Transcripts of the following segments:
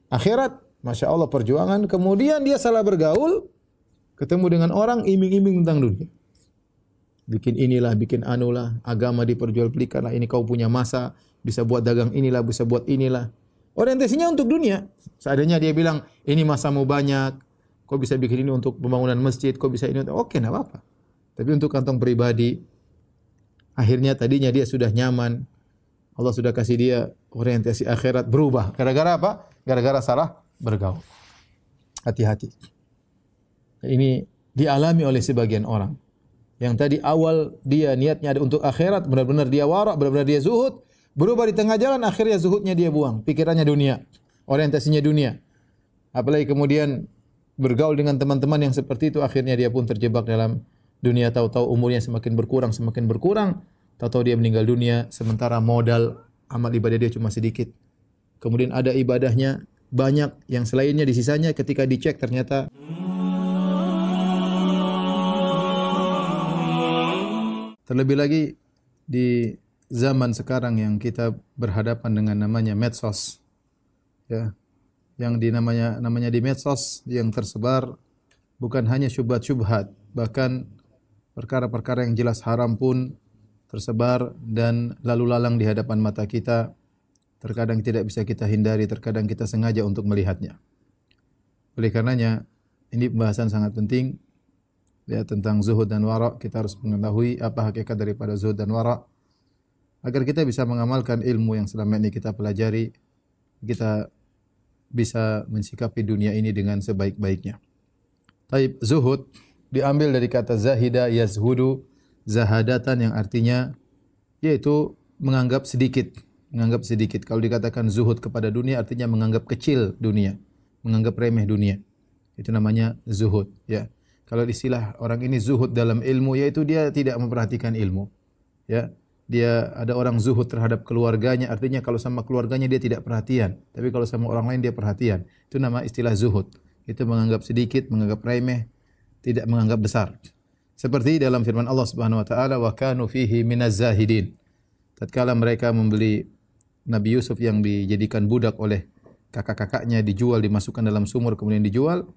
akhirat, Masya Allah perjuangan, kemudian dia salah bergaul, ketemu dengan orang iming-iming tentang dunia. Bikin inilah, bikin anulah, agama diperjualbelikan lah, ini kau punya masa, bisa buat dagang inilah, bisa buat inilah. Orientasinya untuk dunia. Seadanya dia bilang, ini masamu banyak, kau bisa bikin ini untuk pembangunan masjid, kau bisa ini, oke, enggak apa-apa. Tapi untuk kantong pribadi, akhirnya tadinya dia sudah nyaman, Allah sudah kasih dia orientasi akhirat, berubah. Gara-gara apa? Gara-gara salah bergaul. Hati-hati. Ini dialami oleh sebagian orang. Yang tadi awal dia niatnya ada untuk akhirat, benar-benar dia wara', benar-benar dia zuhud, berubah di tengah jalan, akhirnya zuhudnya dia buang. Pikirannya dunia, orientasinya dunia. Apalagi kemudian bergaul dengan teman-teman yang seperti itu, akhirnya dia pun terjebak dalam dunia, tahu-tahu umurnya semakin berkurang, tahu-tahu dia meninggal dunia, sementara modal amal ibadah dia cuma sedikit. Kemudian ada ibadahnya banyak, yang selainnya di sisanya ketika dicek ternyata terlebih lagi di zaman sekarang yang kita berhadapan dengan namanya medsos, ya, yang namanya di medsos yang tersebar bukan hanya syubhat-syubhat, bahkan perkara-perkara yang jelas haram pun tersebar dan lalu lalang di hadapan mata kita. Terkadang tidak bisa kita hindari, terkadang kita sengaja untuk melihatnya. Oleh karenanya, ini pembahasan sangat penting. Ya, tentang zuhud dan wara', kita harus mengetahui apa hakikat daripada zuhud dan wara' agar kita bisa mengamalkan ilmu yang selama ini kita pelajari, kita bisa mensikapi dunia ini dengan sebaik-baiknya. Taib, zuhud diambil dari kata zahida yazhudu, zahadatan, yang artinya yaitu menganggap sedikit. Kalau dikatakan zuhud kepada dunia artinya menganggap kecil dunia, menganggap remeh dunia. Itu namanya zuhud, ya. Kalau istilah orang ini zuhud dalam ilmu, yaitu dia tidak memperhatikan ilmu. Ya, dia ada orang zuhud terhadap keluarganya, artinya kalau sama keluarganya dia tidak perhatian, tapi kalau sama orang lain dia perhatian. Itu nama istilah zuhud. Itu menganggap sedikit, menganggap remeh, tidak menganggap besar. Seperti dalam firman Allah Subhanahu wa taala, wa kanu fihi minaz zahidin. Tatkala mereka membeli Nabi Yusuf yang dijadikan budak oleh kakak-kakaknya, dijual, dimasukkan dalam sumur kemudian dijual,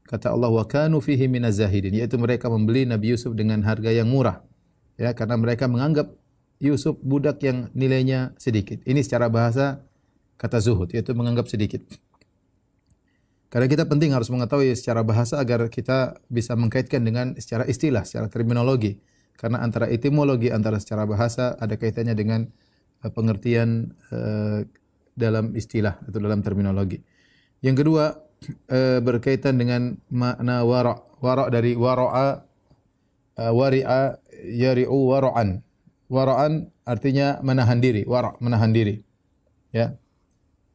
kata Allah wa kanu fihi minaz zahidin, yaitu mereka membeli Nabi Yusuf dengan harga yang murah. Ya, karena mereka menganggap Yusuf budak yang nilainya sedikit. Ini secara bahasa kata zuhud, yaitu menganggap sedikit. Karena kita penting harus mengetahui secara bahasa agar kita bisa mengkaitkan dengan secara istilah, secara terminologi. Karena antara etimologi, antara secara bahasa ada kaitannya dengan pengertian dalam istilah atau dalam terminologi. Yang kedua, berkaitan dengan makna wara'. Wara' dari wara'a, wari'a, yari'u wara'an. Wara'an artinya menahan diri, wara' menahan diri. Ya.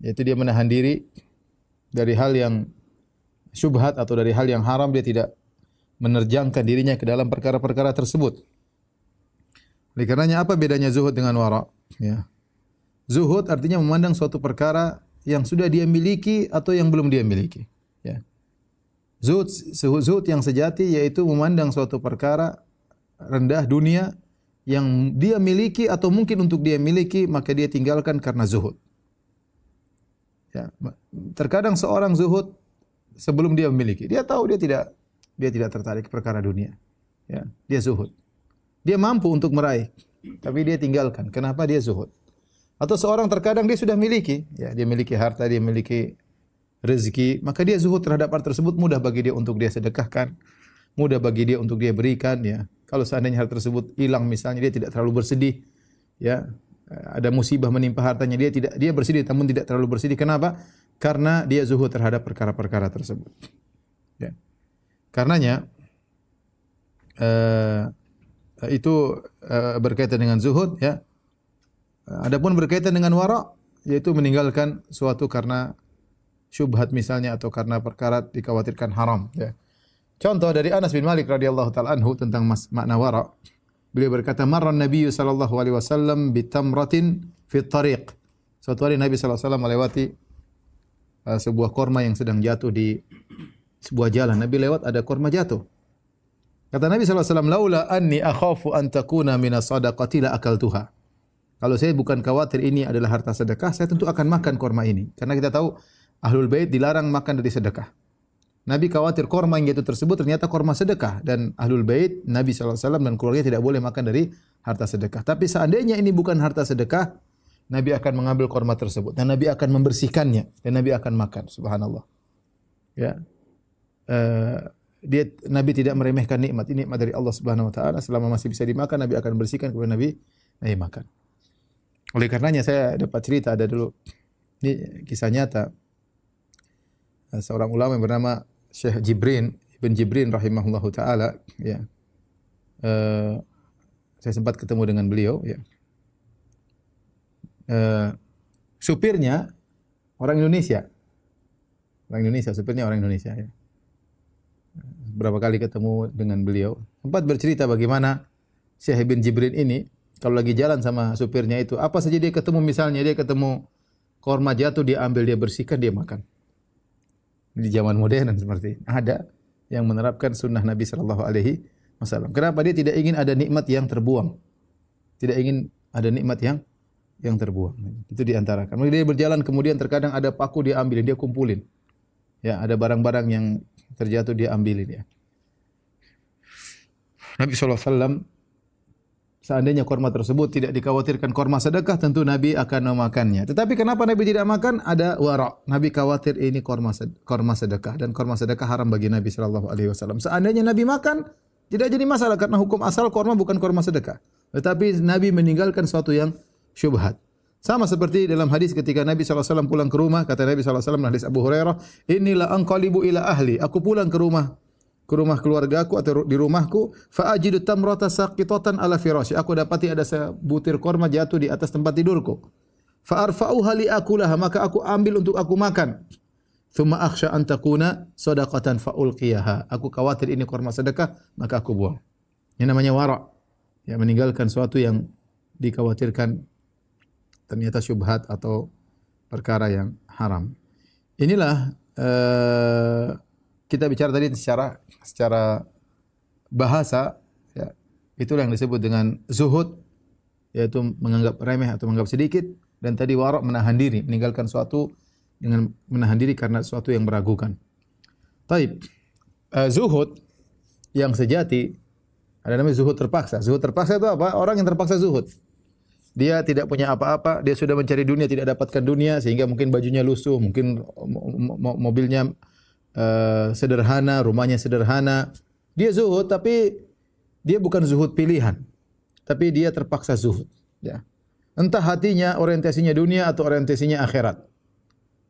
Yaitu dia menahan diri dari hal yang syubhat atau dari hal yang haram, dia tidak menerjangkan dirinya ke dalam perkara-perkara tersebut. Oleh karenanya apa bedanya zuhud dengan wara'? Ya. Zuhud artinya memandang suatu perkara yang sudah dia miliki atau yang belum dia miliki. Ya. Zuhud yang sejati yaitu memandang suatu perkara rendah dunia yang dia miliki atau mungkin untuk dia miliki, maka dia tinggalkan karena zuhud. Ya. Terkadang seorang zuhud sebelum dia memiliki, dia tahu dia tidak tertarik perkara dunia. Ya. Dia zuhud. Dia mampu untuk meraih, tapi dia tinggalkan. Kenapa? Dia zuhud. Atau seorang terkadang dia sudah miliki, ya, dia miliki harta, dia miliki rezeki, maka dia zuhud terhadap hal tersebut, mudah bagi dia untuk dia sedekahkan, mudah bagi dia untuk dia berikan, ya. Kalau seandainya hal tersebut hilang misalnya, dia tidak terlalu bersedih, ya. Ada musibah menimpa hartanya, dia bersedih namun tidak terlalu bersedih. Kenapa? Karena dia zuhud terhadap perkara-perkara tersebut. Ya. Karenanya itu berkaitan dengan zuhud, ya. Adapun berkaitan dengan wara', yaitu meninggalkan suatu karena syubhat misalnya atau karena perkara dikhawatirkan haram, ya. Contoh dari Anas bin Malik radhiyallahu taala anhu tentang makna wara'. Beliau berkata, "Marra Nabi sallallahu alaihi wasallam bi tamratin fi tariq." Suatu hari Nabi sallallahu alaihi wasallam melewati sebuah korma yang sedang jatuh di sebuah jalan. Nabi lewat, ada korma jatuh. Kata Nabi sallallahu alaihi wasallam, "Laula anni akhafu an takuna min as-sadaqati la akaltuha." Kalau saya bukan khawatir ini adalah harta sedekah, saya tentu akan makan korma ini. Karena kita tahu Ahlul Bait dilarang makan dari sedekah. Nabi khawatir korma yang jatuh tersebut ternyata korma sedekah dan Ahlul Bait Nabi SAW dan keluarganya tidak boleh makan dari harta sedekah. Tapi seandainya ini bukan harta sedekah, Nabi akan mengambil korma tersebut dan Nabi akan membersihkannya dan Nabi akan makan. Subhanallah. Ya. Nabi tidak meremehkan nikmat. Ini nikmat dari Allah Subhanahu wa taala. Selama masih bisa dimakan, Nabi akan bersihkan kemudian Nabi makan. Oleh karenanya saya dapat cerita ada dulu ini kisah nyata seorang ulama yang bernama Syekh Ibn Jibrin rahimahullahu taala ya. Saya sempat ketemu dengan beliau ya. Supirnya orang Indonesia. Supirnya orang Indonesia ya. Berapa kali ketemu dengan beliau, sempat bercerita bagaimana Syekh Ibn Jibrin ini kalau lagi jalan sama supirnya itu, apa saja dia ketemu, misalnya dia ketemu korma jatuh, dia ambil, dia bersihkan, dia makan. Di zaman modern seperti ini. Ada yang menerapkan sunnah Nabi sallallahu alaihi wasallam. Kenapa? Dia tidak ingin ada nikmat yang terbuang. Tidak ingin ada nikmat yang terbuang. Itu di antara. Kalau dia berjalan kemudian terkadang ada paku dia ambil, dia kumpulin. Ya, ada barang-barang yang terjatuh dia ambilin ya. Nabi SAW seandainya korma tersebut tidak dikhawatirkan korma sedekah, tentu Nabi akan memakannya. Tetapi kenapa Nabi tidak makan? Ada wara'. Nabi khawatir ini korma sedekah dan korma sedekah haram bagi Nabi SAW. Seandainya Nabi makan, tidak jadi masalah karena hukum asal korma bukan korma sedekah. Tetapi Nabi meninggalkan sesuatu yang syubhat. Sama seperti dalam hadis ketika Nabi SAW pulang ke rumah, kata Nabi SAW dalam hadis Abu Hurairah, "Inilah anqalibu ila ahli." Aku pulang ke rumah keluargaku atau di rumahku, fa ajidu tamrata saqitatan ala firasy. Aku dapati ada sebutir korma jatuh di atas tempat tidurku. Fa arfa'uha li akulaha, maka aku ambil untuk aku makan. Tsumma akhsha an takuna shadaqatan fa ulqiyaha. Aku khawatir ini korma sedekah, maka aku buang. Ini namanya wara'. Ya, meninggalkan sesuatu yang dikhawatirkan ternyata syubhat atau perkara yang haram. Inilah kita bicara tadi secara bahasa ya, itulah yang disebut dengan zuhud, yaitu menganggap remeh atau menganggap sedikit, dan tadi wara' menahan diri, meninggalkan sesuatu dengan menahan diri karena sesuatu yang meragukan. Taib. Zuhud yang sejati ada namanya zuhud terpaksa. Zuhud terpaksa itu apa? Orang yang terpaksa zuhud. Dia tidak punya apa-apa, dia sudah mencari dunia, tidak dapatkan dunia, sehingga mungkin bajunya lusuh, mungkin mobilnya sederhana, rumahnya sederhana. Dia zuhud, tapi dia bukan zuhud pilihan, tapi dia terpaksa zuhud. Ya. Entah hatinya orientasinya dunia atau orientasinya akhirat.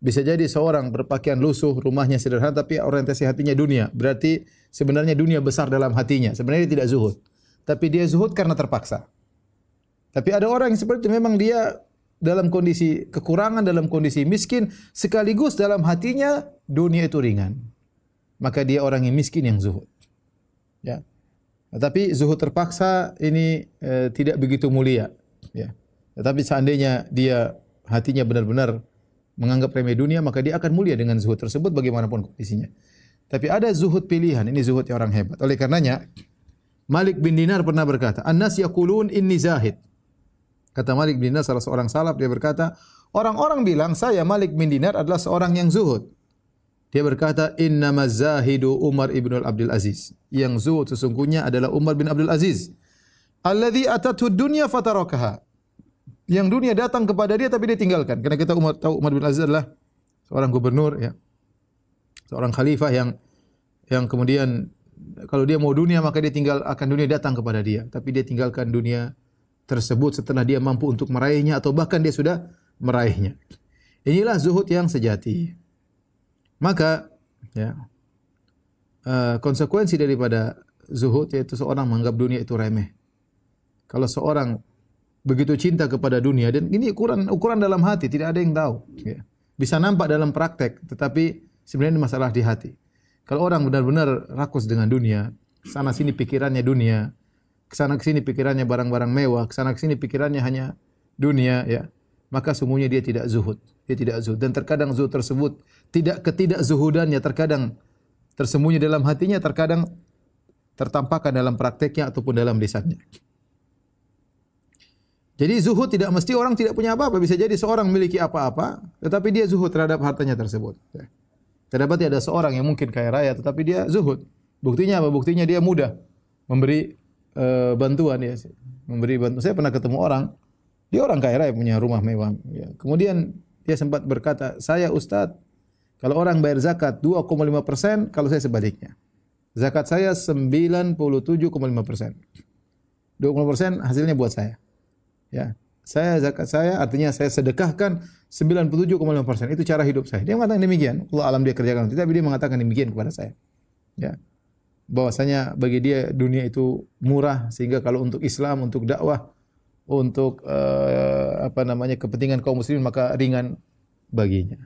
Bisa jadi seorang berpakaian lusuh, rumahnya sederhana, tapi orientasi hatinya dunia. Berarti sebenarnya dunia besar dalam hatinya. Sebenarnya dia tidak zuhud, tapi dia zuhud karena terpaksa. Tapi ada orang yang seperti itu, memang dia dalam kondisi kekurangan, dalam kondisi miskin, sekaligus dalam hatinya dunia itu ringan. Maka dia orang yang miskin yang zuhud. Ya. Tetapi zuhud terpaksa ini tidak begitu mulia. Ya. Tetapi seandainya dia hatinya benar-benar menganggap remeh dunia, maka dia akan mulia dengan zuhud tersebut bagaimanapun kondisinya. Tapi ada zuhud pilihan, ini zuhud yang orang hebat. Oleh karenanya, Malik bin Dinar pernah berkata, "An-nas yaqulun inni zahid." Kata Malik bin Dinar, salah seorang salaf, dia berkata, orang-orang bilang saya Malik bin Dinar adalah seorang yang zuhud. Dia berkata, "Innamaz zahidu Umar ibn Abdul Aziz." Yang zuhud sesungguhnya adalah Umar bin Abdul Aziz. Alladhi atathu dunya fatarakaha. Yang dunia datang kepada dia tapi dia tinggalkan. Karena kita tahu Umar bin Aziz adalah seorang gubernur, ya, seorang khalifah yang kemudian kalau dia mau dunia maka dia tinggalkan dunia datang kepada dia. Tapi dia tinggalkan dunia tersebut setelah dia mampu untuk meraihnya atau bahkan dia sudah meraihnya. Inilah zuhud yang sejati. Maka ya, konsekuensi daripada zuhud yaitu seorang menganggap dunia itu remeh. Kalau seorang begitu cinta kepada dunia, dan ini ukuran dalam hati, tidak ada yang tahu. Ya. Bisa nampak dalam praktek, tetapi sebenarnya masalah di hati. Kalau orang benar-benar rakus dengan dunia, sana sini pikirannya dunia, kesana kesini pikirannya barang-barang mewah, kesana kesini pikirannya hanya dunia, ya, maka semuanya dia tidak zuhud. Dia tidak zuhud. Dan terkadang zuhud tersebut ketidakzuhudannya terkadang tersembunyi dalam hatinya, terkadang tertampakkan dalam prakteknya ataupun dalam lisannya. Jadi zuhud tidak mesti orang tidak punya apa-apa. Bisa jadi seorang memiliki apa-apa, tetapi dia zuhud terhadap hartanya tersebut. Terdapat ada seorang yang mungkin kaya raya, tetapi dia zuhud. Buktinya apa? Buktinya dia mudah memberi bantuan. Ya. Memberi bantuan. Saya pernah ketemu orang, dia orang kaya raya, punya rumah mewah. Ya. Kemudian dia sempat berkata, saya Ustadz, kalau orang bayar zakat 2,5%, kalau saya sebaliknya. Zakat saya 97,5%. 20% hasilnya buat saya. Ya, zakat saya artinya saya sedekahkan 97,5%. Itu cara hidup saya. Dia mengatakan demikian. Allah alam dia kerjakan. Tapi dia mengatakan demikian kepada saya. Ya. Bahwasanya bagi dia dunia itu murah sehingga kalau untuk Islam, untuk dakwah, untuk kepentingan kaum muslimin maka ringan baginya.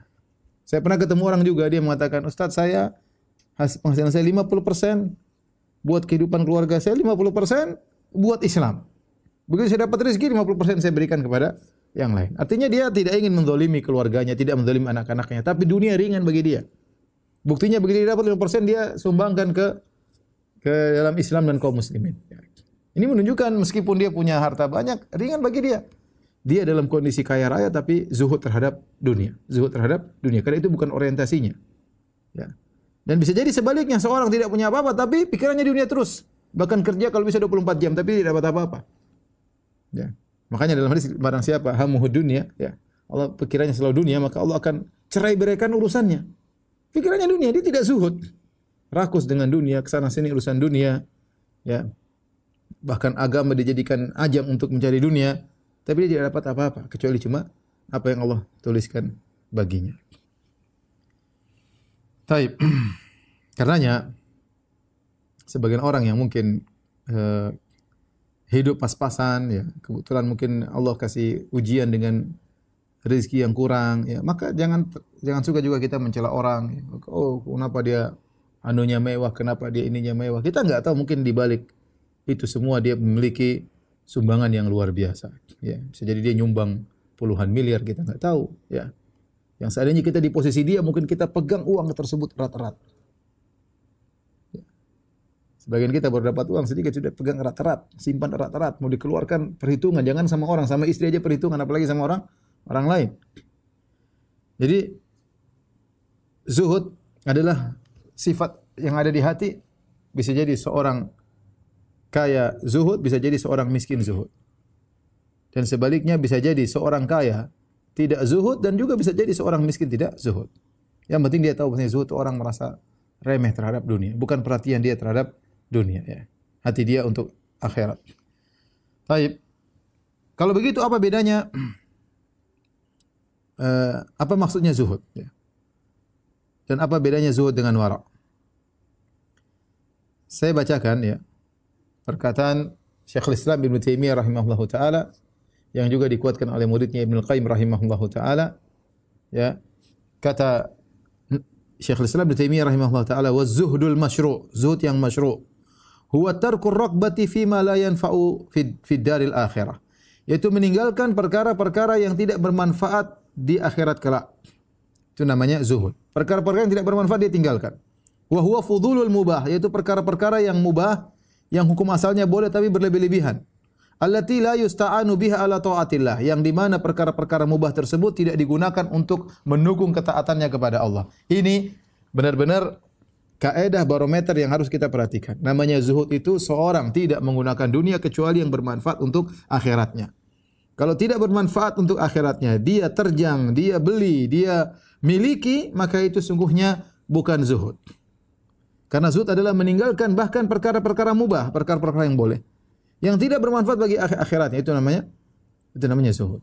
Saya pernah ketemu orang juga dia mengatakan, "Ustaz, saya penghasilan saya 50% buat kehidupan keluarga saya, 50% buat Islam." Begitu saya dapat rezeki 50% saya berikan kepada yang lain. Artinya dia tidak ingin menzalimi keluarganya, tidak menzalimi anak-anaknya, tapi dunia ringan bagi dia. Buktinya begitu dia dapat 5% dia sumbangkan ke dalam Islam dan kaum muslimin. Ini menunjukkan meskipun dia punya harta banyak, ringan bagi dia. Dia dalam kondisi kaya raya tapi zuhud terhadap dunia. Zuhud terhadap dunia karena itu bukan orientasinya. Ya. Dan bisa jadi sebaliknya seorang tidak punya apa-apa tapi pikirannya dunia terus. Bahkan kerja kalau bisa 24 jam tapi tidak dapat apa-apa. Ya. Makanya dalam hadis barang siapa hamuhud dunia, ya. Allah pikirannya selalu dunia, maka Allah akan cerai beraikan urusannya. Pikirannya dunia, dia tidak zuhud. Rakus dengan dunia, kesana sini urusan dunia, ya. Bahkan agama dijadikan ajang untuk mencari dunia, tapi dia tidak dapat apa-apa kecuali cuma apa yang Allah tuliskan baginya. Taib. Karenanya sebagian orang yang mungkin hidup pas-pasan, ya, kebetulan mungkin Allah kasih ujian dengan rezeki yang kurang, ya, maka jangan suka juga kita mencela orang. Ya. Oh, kenapa dia anunya mewah, kenapa dia ininya mewah? Kita enggak tahu mungkin di balik itu semua dia memiliki sumbangan yang luar biasa. Ya, bisa jadi dia nyumbang puluhan miliar, kita enggak tahu. Ya, yang seandainya kita di posisi dia, mungkin kita pegang uang tersebut erat-erat. Sebagian kita baru dapat uang sedikit sudah pegang erat-erat, simpan erat-erat, mau dikeluarkan perhitungan, jangan sama orang, sama istri aja perhitungan, apalagi sama orang lain. Jadi zuhud adalah sifat yang ada di hati, bisa jadi seorang kaya zuhud, bisa jadi seorang miskin zuhud. Dan sebaliknya bisa jadi seorang kaya tidak zuhud dan juga bisa jadi seorang miskin tidak zuhud. Yang penting dia tahu bahwa zuhud itu orang merasa remeh terhadap dunia, bukan perhatian dia terhadap dunia, ya. Hati dia untuk akhirat. Baik. Kalau begitu apa bedanya? Apa maksudnya zuhud? Ya. Dan apa bedanya zuhud dengan wara'? Saya bacakan, ya, perkataan Syekhul Islam Ibnu Taimiyah rahimahullahu taala yang juga dikuatkan oleh muridnya Ibnu Qayyim rahimahullahu taala. Ya. Kata Syekhul Islam Ibnu Taimiyah rahimahullahu taala, "Waz-zuhdul masyru'." Zuhud yang masyru'. Huwa tarkur raqbati fi ma la yanfa'u fi daril akhirah. Yaitu meninggalkan perkara-perkara yang tidak bermanfaat di akhirat kelak. Itu namanya zuhud. Perkara-perkara yang tidak bermanfaat dia tinggalkan. Wa huwa fudulul mubah, yaitu perkara-perkara yang mubah yang hukum asalnya boleh tapi berlebih-lebihan. Allati la yusta'anu biha ala taatillah, yang di mana perkara-perkara mubah tersebut tidak digunakan untuk mendukung ketaatannya kepada Allah. Ini benar-benar kaedah barometer yang harus kita perhatikan. Namanya zuhud itu seorang tidak menggunakan dunia kecuali yang bermanfaat untuk akhiratnya. Kalau tidak bermanfaat untuk akhiratnya, dia terjang, dia beli, dia miliki, maka itu sungguhnya bukan zuhud. Karena zuhud adalah meninggalkan bahkan perkara-perkara mubah, perkara-perkara yang boleh, yang tidak bermanfaat bagi akhiratnya, itu namanya zuhud.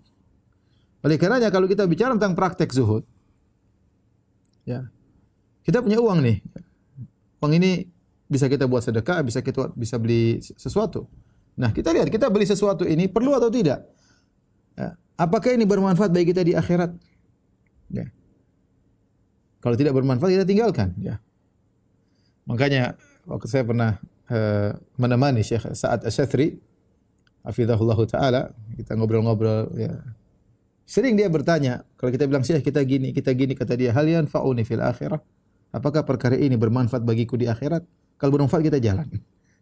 Oleh karenanya kalau kita bicara tentang praktek zuhud, ya, kita punya uang nih. Uang ini bisa kita buat sedekah, bisa beli sesuatu. Nah, kita lihat, kita beli sesuatu ini perlu atau tidak? Ya. Apakah ini bermanfaat bagi kita di akhirat? Ya. Kalau tidak bermanfaat, kita tinggalkan. Ya. Makanya, waktu saya pernah menemani Syekh Sa'ad Asy-Syadzri, hafizahullah ta'ala, kita ngobrol-ngobrol. Ya. Sering dia bertanya, kalau kita bilang, Syekh kita gini, kata dia, hal yanfa'uni fil akhirah. Apakah perkara ini bermanfaat bagiku di akhirat? Kalau bermanfaat kita jalan.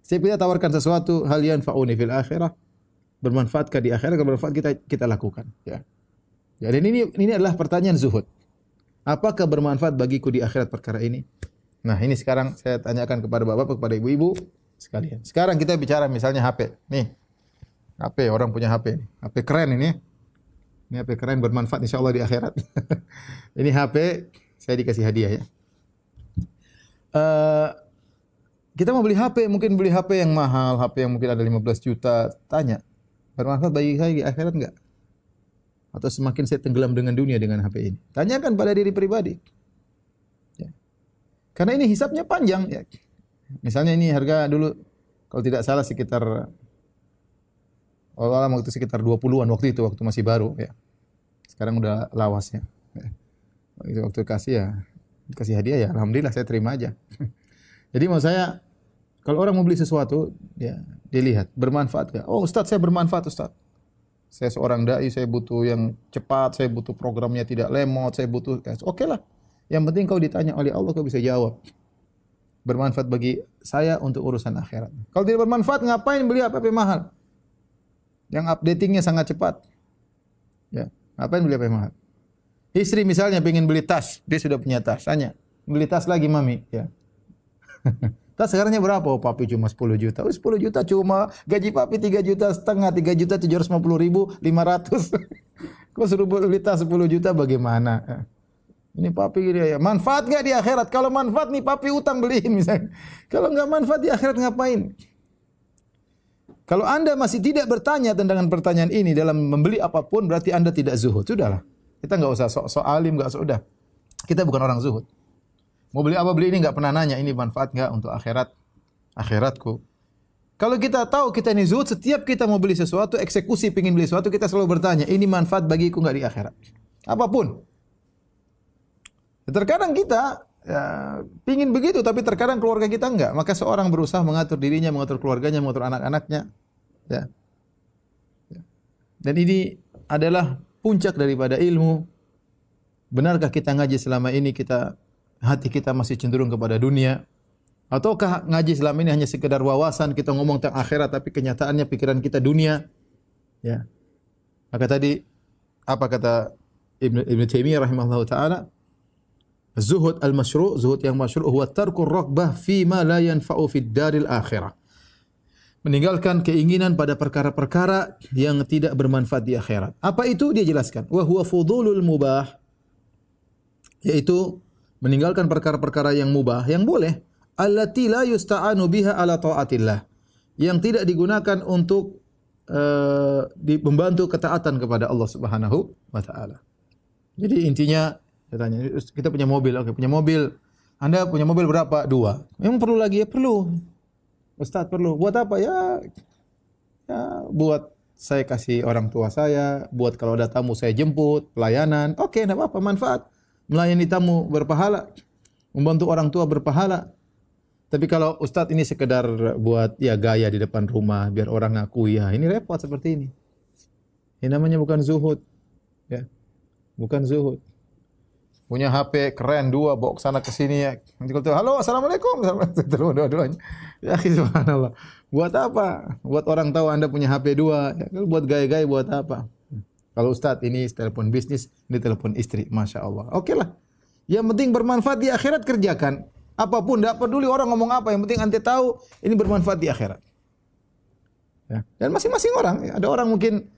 Setiap kita tawarkan sesuatu, hal yanfa'uni fil akhirah. Bermanfaatkah di akhirat? Kalau bermanfaat kita lakukan. Ya. Ya, dan ini adalah pertanyaan zuhud. Apakah bermanfaat bagiku di akhirat perkara ini? Nah, ini sekarang saya tanyakan kepada bapak-bapak, kepada ibu-ibu sekalian. Sekarang kita bicara misalnya HP. Nih, HP, orang punya HP. HP keren ini. Ini HP keren, bermanfaat insya Allah di akhirat. Ini HP, saya dikasih hadiah ya. Kita mau beli HP, mungkin beli HP yang mahal, HP yang mungkin ada 15 juta. Tanya, bermanfaat bagi saya di akhirat enggak? Atau semakin saya tenggelam dengan dunia dengan HP ini? Tanyakan pada diri pribadi. Ya. Karena ini hisabnya panjang. Ya. Misalnya ini harga dulu, kalau tidak salah sekitar waktu sekitar 20-an waktu itu, waktu masih baru ya. Sekarang udah lawas ya. Itu waktu kasih hadiah ya, alhamdulillah saya terima aja. Jadi mau saya kalau orang mau beli sesuatu, ya dilihat bermanfaat enggak? Oh, Ustaz, saya bermanfaat, Ustaz. Saya seorang dai, saya butuh yang cepat, saya butuh programnya tidak lemot, saya butuh oke lah. Yang penting kau ditanya oleh Allah kau bisa jawab. Bermanfaat bagi saya untuk urusan akhirat. Kalau tidak bermanfaat ngapain beli HP mahal? Yang updatingnya sangat cepat. Ya, ngapain beli HP mahal? Istri misalnya ingin beli tas, dia sudah punya tas, tanya, beli tas lagi mami, ya. Tas sekarangnya berapa? Oh, papi cuma 10 juta. Oh, 10 juta cuma gaji papi 3 juta setengah, 3 juta 750.500. Kau suruh beli tas 10 juta bagaimana? Ini papi dia ya. Manfaat enggak di akhirat? Kalau manfaat nih papi utang beliin misalnya. Kalau enggak manfaat di akhirat ngapain? Kalau Anda masih tidak bertanya tentang pertanyaan ini dalam membeli apapun, berarti Anda tidak zuhud. Sudahlah. Kita enggak usah sok alim, enggak usah udah. Kita bukan orang zuhud. Mau beli apa beli ini enggak pernah nanya ini manfaat enggak untuk akhiratku. Kalau kita tahu kita ini zuhud, setiap kita mau beli sesuatu, eksekusi pengin beli sesuatu, kita selalu bertanya, ini manfaat bagiku enggak di akhirat? Apapun. Terkadang kita ya, pingin begitu, tapi terkadang keluarga kita enggak. Maka seorang berusaha mengatur dirinya, mengatur keluarganya, mengatur anak-anaknya. Ya. Dan ini adalah puncak daripada ilmu. Benarkah kita ngaji selama ini hati kita masih cenderung kepada dunia? Ataukah ngaji selama ini hanya sekedar wawasan, kita ngomong tentang akhirat, tapi kenyataannya pikiran kita dunia? Ya. Maka tadi, apa kata Ibn Taimiyah rahimahullah ta'ala? Zuhud al-masyru', zuhud yang masyru' huwa tarkur raghbah fima la yanfa'u fid daril akhirah. Meninggalkan keinginan pada perkara-perkara yang tidak bermanfaat di akhirat. Apa itu? Dia jelaskan. Wa huwa fudulul mubah. Yaitu meninggalkan perkara-perkara yang mubah, yang boleh. Allati la yusta'anu biha ala ta'atillah. Yang tidak digunakan untuk membantu ketaatan kepada Allah Subhanahu wa taala. Jadi intinya saya tanya, kita punya mobil, oke, punya mobil. Anda punya mobil berapa? 2. Memang perlu lagi? Ya perlu. Ustaz perlu. Buat apa? Ya buat saya kasih orang tua saya, buat kalau ada tamu saya jemput, pelayanan. Oke, enggak apa-apa, manfaat. Melayani tamu berpahala, membantu orang tua berpahala. Tapi kalau Ustaz ini sekedar buat ya gaya di depan rumah biar orang ngaku ya, ini repot seperti ini. Ini namanya bukan zuhud. Ya. Bukan zuhud. Punya HP keren 2 bawa ke sana ke sini ya. Nanti kalau halo assalamualaikum, dua-duanya. Ya subhanallah. Buat apa? Buat orang tahu Anda punya HP 2. Ya, kalau buat gaya-gaya buat apa? Kalau Ustaz ini telepon bisnis, ini telepon istri, masya Allah. Oke lah. Yang penting bermanfaat di akhirat kerjakan. Apapun, tidak peduli orang ngomong apa. Yang penting Anda tahu ini bermanfaat di akhirat. Ya. Dan masing-masing orang, ya. Ada orang mungkin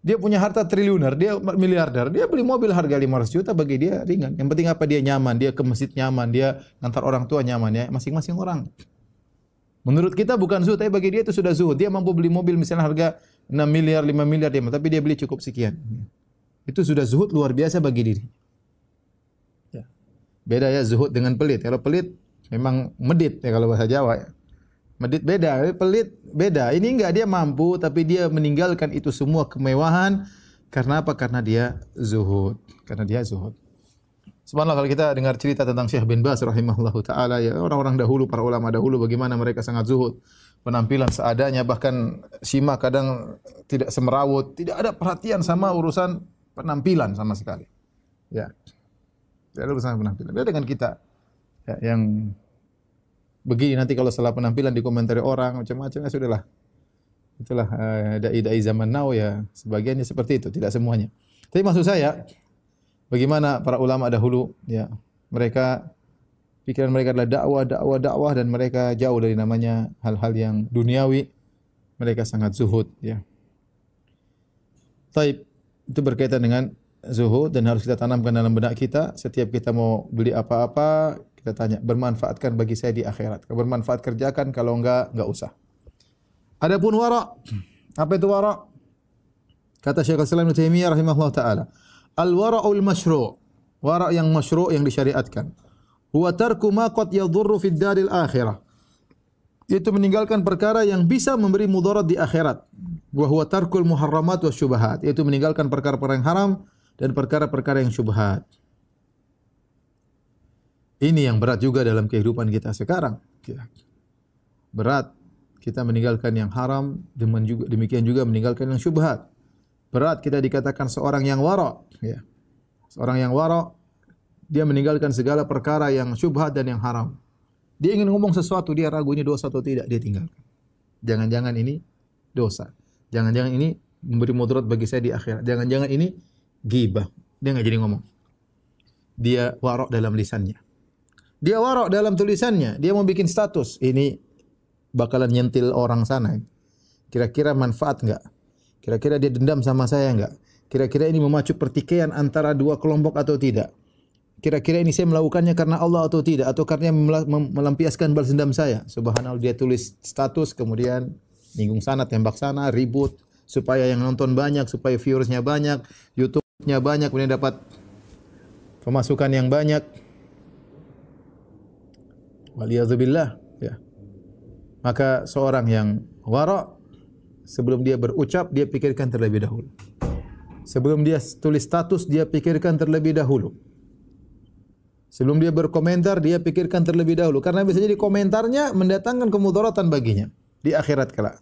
dia punya harta triliuner, dia miliarder, dia beli mobil harga 500 juta bagi dia ringan. Yang penting apa? Dia nyaman, dia ke masjid nyaman, dia ngantar orang tua nyaman ya. Masing-masing orang. Menurut kita bukan zuhud, tapi bagi dia itu sudah zuhud. Dia mampu beli mobil misalnya harga 6 miliar, 5 miliar, tapi dia beli cukup sekian. Itu sudah zuhud luar biasa bagi diri. Ya. Beda ya zuhud dengan pelit. Kalau pelit memang medit ya kalau bahasa Jawa ya. Medit beda, pelit beda. Ini enggak, dia mampu tapi dia meninggalkan itu semua kemewahan karena apa? Karena dia zuhud. Karena dia zuhud. Subhanallah kalau kita dengar cerita tentang Syekh bin Baz rahimahullahu taala ya, orang-orang dahulu, para ulama dahulu bagaimana mereka sangat zuhud. Penampilan seadanya, bahkan simak kadang tidak semerawut, tidak ada perhatian sama urusan penampilan sama sekali. Ya. Tidak ada urusan penampilan. Beda dengan kita ya, yang begini nanti kalau salah penampilan dikomentari orang macam-macam, ya sudahlah. Itulah dai-dai zaman now ya, sebagiannya seperti itu, tidak semuanya. Tapi maksud saya, bagaimana para ulama dahulu ya, mereka pikiran mereka adalah dakwah dan mereka jauh dari namanya hal-hal yang duniawi. Mereka sangat zuhud ya. Taib, itu berkaitan dengan zuhud dan harus kita tanamkan dalam benak kita. Setiap kita mau beli apa-apa, kita tanya, bermanfaatkan bagi saya di akhirat. Kalau bermanfaat kerjakan, kalau enggak usah. Adapun wara', apa itu wara'? Kata Syekhul Islam Ibnu Taimiyah rahimahullah taala, al-wara'ul masyru', wara' yang masyru' yang disyariatkan. Huwa tarku ma qad yadhurru fid daril akhirah. Itu meninggalkan perkara yang bisa memberi mudarat di akhirat. Wa huwa tarkul muharramat wasyubhat, yaitu meninggalkan perkara-perkara yang haram dan perkara-perkara yang syubhat. Ini yang berat juga dalam kehidupan kita sekarang. Berat kita meninggalkan yang haram, demikian juga meninggalkan yang syubhat. Berat kita dikatakan seorang yang wara', ya. Seorang yang wara', dia meninggalkan segala perkara yang syubhat dan yang haram. Dia ingin ngomong sesuatu, dia ragu ini dosa atau tidak, dia tinggalkan. Jangan-jangan ini dosa. Jangan-jangan ini memberi mudarat bagi saya di akhirat. Jangan-jangan ini ghibah. Dia enggak jadi ngomong. Dia wara' dalam lisannya. Dia wara' dalam tulisannya. Dia mau bikin status, ini bakalan nyentil orang sana. Kira-kira manfaat enggak? Kira-kira dia dendam sama saya enggak? Kira-kira ini memacu pertikaian antara dua kelompok atau tidak? Kira-kira ini saya melakukannya karena Allah atau tidak? Atau karena melampiaskan balas dendam saya? Subhanallah, dia tulis status, kemudian nyinggung sana, tembak sana, ribut, supaya yang nonton banyak, supaya viewersnya banyak, YouTube-nya banyak, kemudian dapat pemasukan yang banyak. Waliyadzubillah. Ya. Maka seorang yang wara', sebelum dia berucap, dia pikirkan terlebih dahulu. Sebelum dia tulis status, dia pikirkan terlebih dahulu. Sebelum dia berkomentar, dia pikirkan terlebih dahulu. Karena bisa jadi komentarnya mendatangkan kemudaratan baginya di akhirat kelak.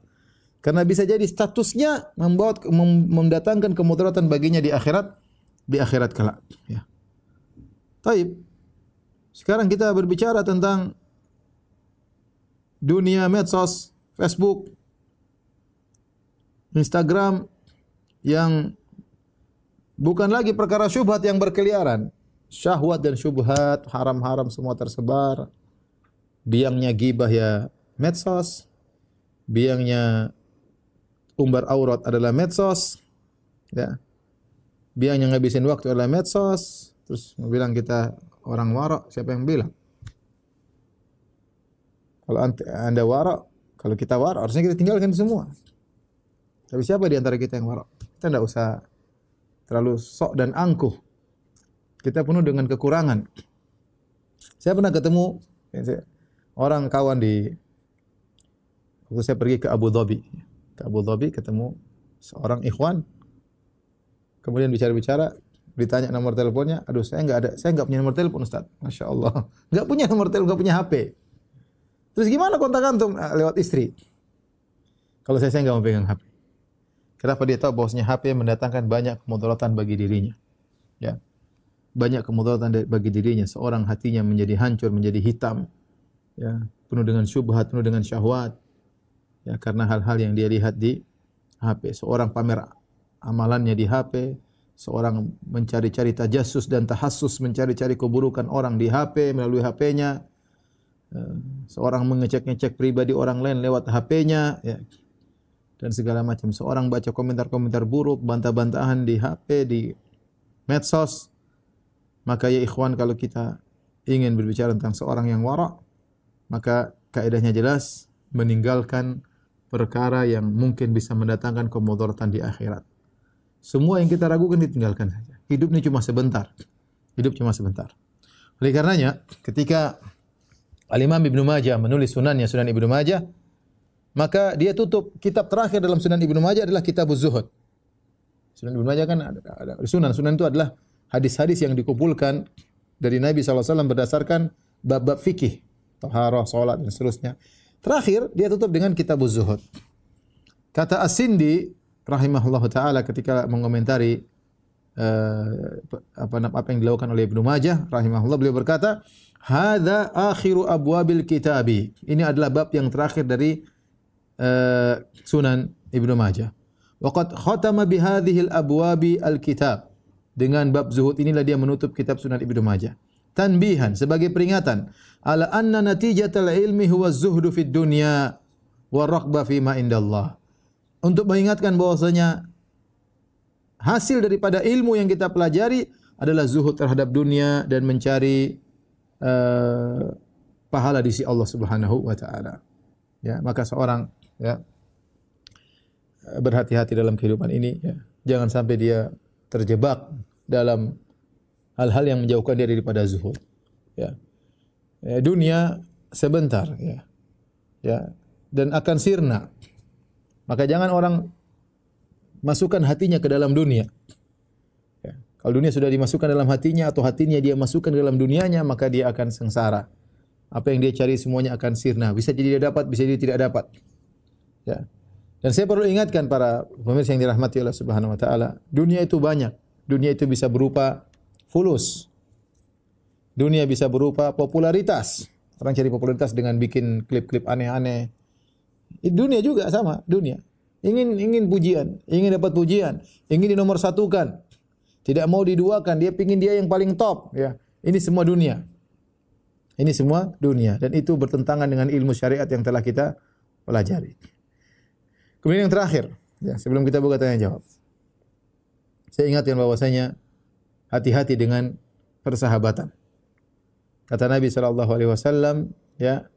Karena bisa jadi statusnya mendatangkan kemudaratan baginya di akhirat kelak. Ya. Taib. Sekarang kita berbicara tentang dunia medsos, Facebook, Instagram yang bukan lagi perkara syubhat yang berkeliaran. Syahwat dan syubhat, haram-haram semua tersebar. Biangnya ghibah ya medsos. Biangnya umbar aurat adalah medsos. Ya. Biangnya ngabisin waktu adalah medsos. Terus bilang kita orang wara', siapa yang bilang? Kalau Anda wara', kalau kita wara', harusnya kita tinggalkan semua. Tapi siapa di antara kita yang wara'? Kita tidak usah terlalu sok dan angkuh. Kita penuh dengan kekurangan. Saya pernah ketemu orang kawan waktu saya pergi ke Abu Dhabi. Ke Abu Dhabi ketemu seorang ikhwan. Kemudian bicara-bicara, ditanya nomor teleponnya. Aduh, saya enggak punya nomor telepon, Ustaz. Masya Allah. Enggak punya nomor telepon, enggak punya HP. Terus gimana kontak antum? Lewat istri. Kalau saya enggak mau pegang HP. Kenapa? Dia tahu bahwasanya HP mendatangkan banyak kemudaratan bagi dirinya. Ya. Banyak kemudaratan bagi dirinya. Seorang hatinya menjadi hancur, menjadi hitam. Ya, penuh dengan syubhat, penuh dengan syahwat. Ya, karena hal-hal yang dia lihat di HP. Seorang pamer amalannya di HP, seorang mencari-cari tajassus dan tahassus, mencari-cari keburukan orang di HP melalui HP-nya. Seorang mengecek-ngecek pribadi orang lain lewat HP-nya, ya. Dan segala macam. Seorang baca komentar-komentar buruk, bantah-bantahan di HP, di medsos. Maka ya ikhwan, kalau kita ingin berbicara tentang seorang yang wara', maka kaidahnya jelas, meninggalkan perkara yang mungkin bisa mendatangkan kemudaratan di akhirat. Semua yang kita ragukan ditinggalkan saja. Hidup ini cuma sebentar. Hidup cuma sebentar. Oleh karenanya, ketika Al-Imam Ibnu Majah menulis sunannya, Sunan Ibnu Majah, maka dia tutup kitab terakhir dalam Sunan Ibnu Majah adalah Kitabuz Zuhud. Sunan Ibnu Majah kan ada sunan. Sunan itu adalah hadis-hadis yang dikumpulkan dari Nabi SAW berdasarkan bab-bab fikih, taharah, salat dan seterusnya. Terakhir dia tutup dengan Kitabuz Zuhud. Kata As-Sindi rahimahullah taala ketika mengomentari apa yang dilakukan oleh Ibnu Majah rahimahullah, beliau berkata, "Hadza akhiru abwabil kitabi." Ini adalah bab yang terakhir dari sunan Ibnu Majah. Wa qad khatama bi hadhihi al-abwabi al-kitab. Dengan bab zuhud inilah dia menutup kitab Sunan Ibnu Majah. Tanbihan, sebagai peringatan, ala anna natijatal ilmi huwa zuhdu fid dunya wa raqba fi ma indallah. Untuk mengingatkan bahwasanya hasil daripada ilmu yang kita pelajari adalah zuhud terhadap dunia dan mencari pahala di sisi Allah Subhanahu wa taala. Ya, maka seorang ya berhati-hati dalam kehidupan ini ya. Jangan sampai dia terjebak dalam hal-hal yang menjauhkan dia daripada zuhud. Ya. Ya, dunia sebentar ya. Ya, dan akan sirna. Maka jangan orang masukkan hatinya ke dalam dunia. Ya. Kalau dunia sudah dimasukkan dalam hatinya atau hatinya dia masukkan ke dalam dunianya, maka dia akan sengsara. Apa yang dia cari semuanya akan sirna. Bisa jadi dia dapat, bisa jadi tidak dapat. Ya. Dan saya perlu ingatkan para pemirsa yang dirahmati Allah Subhanahu wa taala, dunia itu banyak. Dunia itu bisa berupa fulus. Dunia bisa berupa popularitas. Orang cari popularitas dengan bikin klip-klip aneh-aneh. Dunia juga sama, dunia. Ingin pujian, ingin dapat pujian, ingin dinomorsatukan. Tidak mau diduakan, dia pingin dia yang paling top, ya. Ini semua dunia. Ini semua dunia dan itu bertentangan dengan ilmu syariat yang telah kita pelajari. Kemudian yang terakhir, ya, sebelum kita buka tanya jawab. Saya ingatkan bahwasanya hati-hati dengan persahabatan. Kata Nabi sallallahu alaihi wasallam, ya,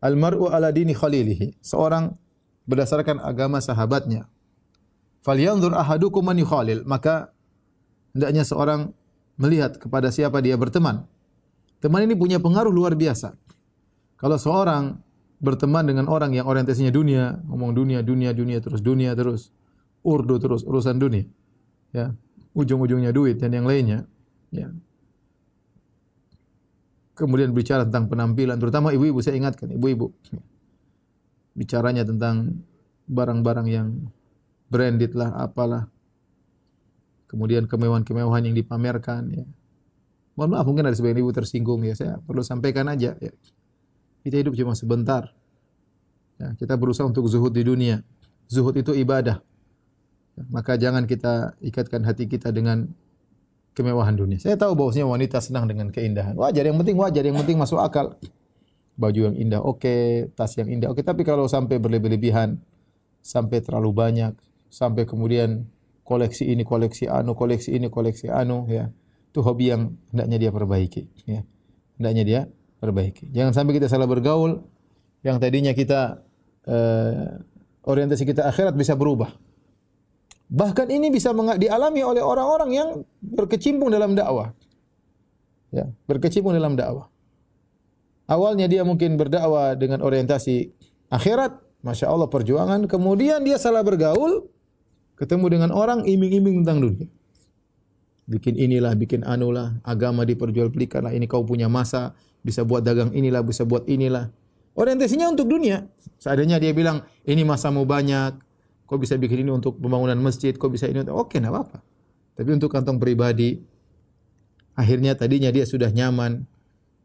al-mar'u ala dini khalilihi. Seorang berdasarkan agama sahabatnya. Falyanzur ahadukum man yukhalil. Maka hendaknya seorang melihat kepada siapa dia berteman. Teman ini punya pengaruh luar biasa. Kalau seorang berteman dengan orang yang orientasinya dunia, ngomong dunia terus, urdu terus, urusan dunia, ya, ujung-ujungnya duit dan yang lainnya, ya. Kemudian bicara tentang penampilan, terutama ibu-ibu, saya ingatkan ibu-ibu, bicaranya tentang barang-barang yang branded lah, apalah, kemudian kemewahan-kemewahan yang dipamerkan, ya. Mohon maaf mungkin ada sebagian ibu tersinggung, ya, saya perlu sampaikan aja, ya. Kita hidup cuma sebentar. Ya, kita berusaha untuk zuhud di dunia. Zuhud itu ibadah. Ya, maka jangan kita ikatkan hati kita dengan kemewahan dunia. Saya tahu bahwasanya wanita senang dengan keindahan. Wajar, yang penting masuk akal. Baju yang indah oke, tas yang indah oke, tapi kalau sampai berlebih-lebihan, sampai terlalu banyak, sampai kemudian koleksi ini, koleksi anu, ya. Itu hobi yang hendaknya dia perbaiki, ya. Hendaknya dia perbaiki. Jangan sampai kita salah bergaul, yang tadinya kita orientasi kita akhirat bisa berubah. Bahkan ini bisa dialami oleh orang-orang yang berkecimpung dalam dakwah. Ya, berkecimpung dalam dakwah. Awalnya dia mungkin berdakwah dengan orientasi akhirat, Masya Allah perjuangan, kemudian dia salah bergaul, ketemu dengan orang iming-iming tentang dunia. Bikin inilah, bikin anulah, agama diperjualbelikan lah, ini kau punya masa, bisa buat dagang inilah, bisa buat inilah. Orientasinya untuk dunia. Seadanya dia bilang, ini masamu banyak, kau bisa bikin ini untuk pembangunan masjid, kau bisa ini, oke, enggak apa-apa. Tapi untuk kantong pribadi, akhirnya tadinya dia sudah nyaman,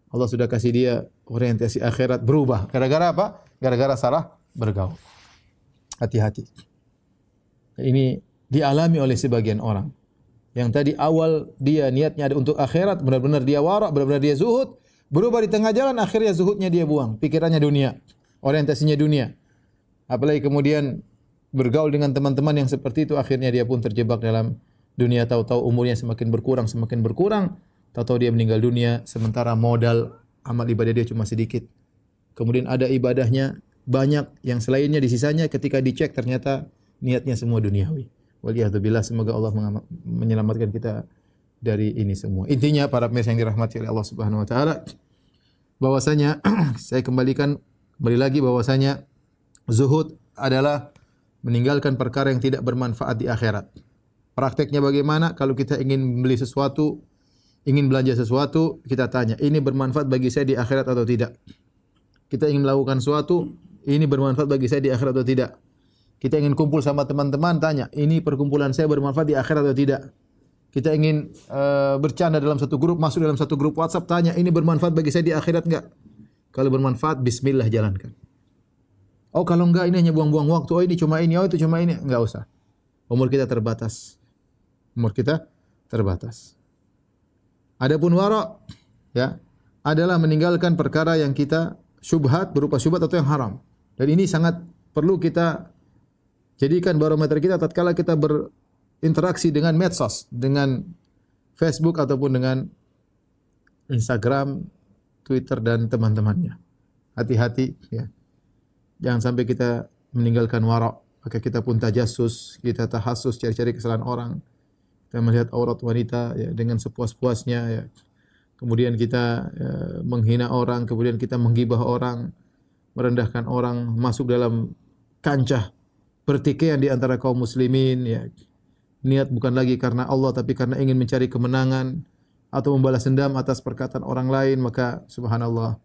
Allah sudah kasih dia orientasi akhirat, berubah. Gara-gara apa? Gara-gara salah bergaul. Hati-hati. Ini dialami oleh sebagian orang. Yang tadi awal dia niatnya ada untuk akhirat, benar-benar dia wara', benar-benar dia zuhud, berubah di tengah jalan, akhirnya zuhudnya dia buang. Pikirannya dunia, orientasinya dunia. Apalagi kemudian bergaul dengan teman-teman yang seperti itu, akhirnya dia pun terjebak dalam dunia. Tahu-tahu umurnya semakin berkurang, tahu-tahu dia meninggal dunia, sementara modal amal ibadah dia cuma sedikit. Kemudian ada ibadahnya banyak, yang selainnya di sisanya ketika dicek ternyata niatnya semua duniawi. Waliyahzubillah, semoga Allah menyelamatkan kita dari ini semua. Intinya para pemirsa yang dirahmati oleh Allah Subhanahu wa taala, bahwasanya saya kembali lagi bahwasanya zuhud adalah meninggalkan perkara yang tidak bermanfaat di akhirat. Prakteknya bagaimana? Kalau kita ingin membeli sesuatu, ingin belanja sesuatu, kita tanya, ini bermanfaat bagi saya di akhirat atau tidak? Kita ingin melakukan sesuatu, ini bermanfaat bagi saya di akhirat atau tidak? Kita ingin kumpul sama teman-teman, tanya, ini perkumpulan saya bermanfaat di akhirat atau tidak? Kita ingin bercanda dalam satu grup, masuk dalam satu grup WhatsApp, tanya, ini bermanfaat bagi saya di akhirat enggak? Kalau bermanfaat, bismillah jalankan. Oh kalau enggak ini hanya buang-buang waktu. Oh ini cuma ini, oh itu cuma ini. Enggak usah. Umur kita terbatas. Umur kita terbatas. Adapun wara' ya adalah meninggalkan perkara yang kita syubhat berupa syubhat atau yang haram. Dan ini sangat perlu kita jadikan barometer kita tatkala kita berinteraksi dengan medsos, dengan Facebook ataupun dengan Instagram, Twitter dan teman-temannya. Hati-hati ya. Jangan sampai kita meninggalkan wara', maka kita pun tajassus, kita tahassus cari-cari kesalahan orang. Kita melihat aurat wanita ya, dengan sepuas-puasnya ya. Kemudian kita menghina orang, kemudian kita menggibah orang, merendahkan orang, masuk dalam kancah pertikaian di antara kaum muslimin ya. Niat bukan lagi karena Allah tapi karena ingin mencari kemenangan atau membalas dendam atas perkataan orang lain, maka subhanallah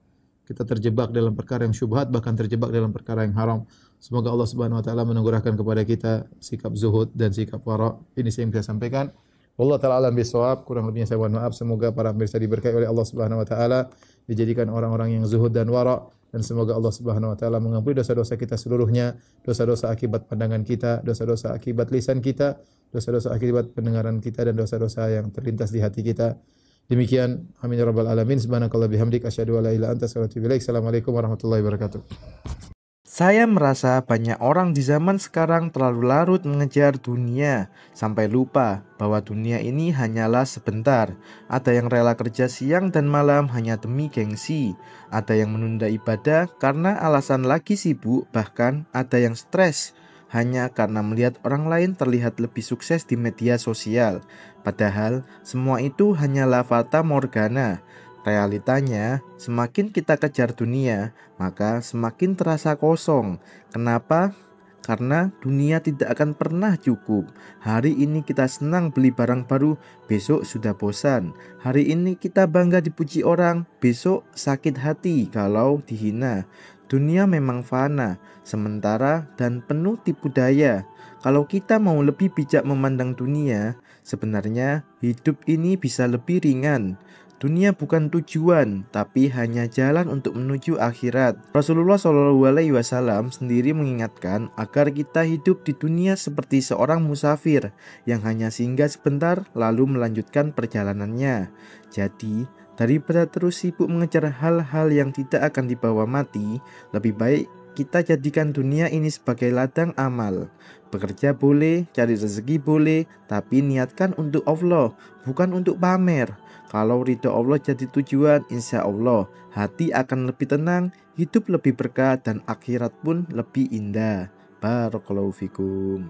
kita terjebak dalam perkara yang syubhat, bahkan terjebak dalam perkara yang haram. Semoga Allah Subhanahu wa taala menganugerahkan kepada kita sikap zuhud dan sikap wara'. Ini yang saya sampaikan. Wallahu taala alam bisawab. Kurang lebihnya saya mohon maaf. Semoga para pemirsa diberkahi oleh Allah Subhanahu wa taala, dijadikan orang-orang yang zuhud dan wara', dan semoga Allah Subhanahu wa taala mengampuni dosa-dosa kita seluruhnya, dosa-dosa akibat pandangan kita, dosa-dosa akibat lisan kita, dosa-dosa akibat pendengaran kita, dan dosa-dosa yang terlintas di hati kita. Demikian, amin ya rabbal alamin. Subhanakallah bihamdik asyhadu an la ilaha illa anta astaghfiruka wa atubu ilaik. Assalamualaikum warahmatullahi wabarakatuh. Saya merasa banyak orang di zaman sekarang terlalu larut mengejar dunia sampai lupa bahwa dunia ini hanyalah sebentar. Ada yang rela kerja siang dan malam hanya demi gengsi. Ada yang menunda ibadah karena alasan lagi sibuk, bahkan ada yang stres hanya karena melihat orang lain terlihat lebih sukses di media sosial. Padahal semua itu hanyalah fata morgana. Realitanya, semakin kita kejar dunia, maka semakin terasa kosong. Kenapa? Karena dunia tidak akan pernah cukup. Hari ini kita senang beli barang baru, besok sudah bosan. Hari ini kita bangga dipuji orang, besok sakit hati kalau dihina. Dunia memang fana, sementara dan penuh tipu daya. Kalau kita mau lebih bijak memandang dunia, sebenarnya hidup ini bisa lebih ringan. Dunia bukan tujuan, tapi hanya jalan untuk menuju akhirat. Rasulullah SAW sendiri mengingatkan agar kita hidup di dunia seperti seorang musafir yang hanya singgah sebentar lalu melanjutkan perjalanannya. Jadi, daripada terus sibuk mengejar hal-hal yang tidak akan dibawa mati, lebih baik kita jadikan dunia ini sebagai ladang amal. Bekerja boleh, cari rezeki boleh, tapi niatkan untuk Allah, bukan untuk pamer. Kalau ridho Allah jadi tujuan, insya Allah hati akan lebih tenang, hidup lebih berkah, dan akhirat pun lebih indah. Barakallahu fikum.